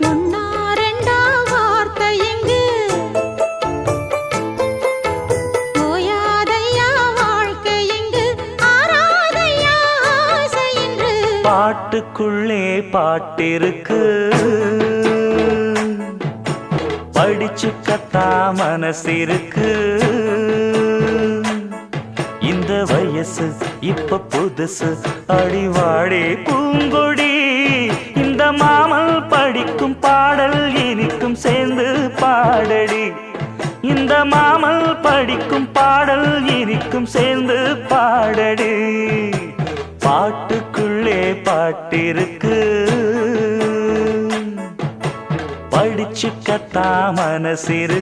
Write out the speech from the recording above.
ஒன்னா ரெண்டா வார்த்தை எங்கு ஓயாதையா வாழ்க்கை எங்கு ஆராதையா ஆசை என்று பாட்டுக்குள்ளே பாட்டிருக்கு படிச்சுக்கத்தா மனசிருக்கு இந்த வயசு இப்ப புதுசு அடிவாடே பூங்கொடி இந்த மாமல் படிக்கும் பாடல் இனிக்கும் சேர்ந்து பாடடி இந்த மாமல் படிக்கும் பாடல் இனிக்கும் சேர்ந்து பாடடி பாட்டுக்குள்ளே பாட்டிருக்கு படிச்சுக்கத்தா மனசிருக்கு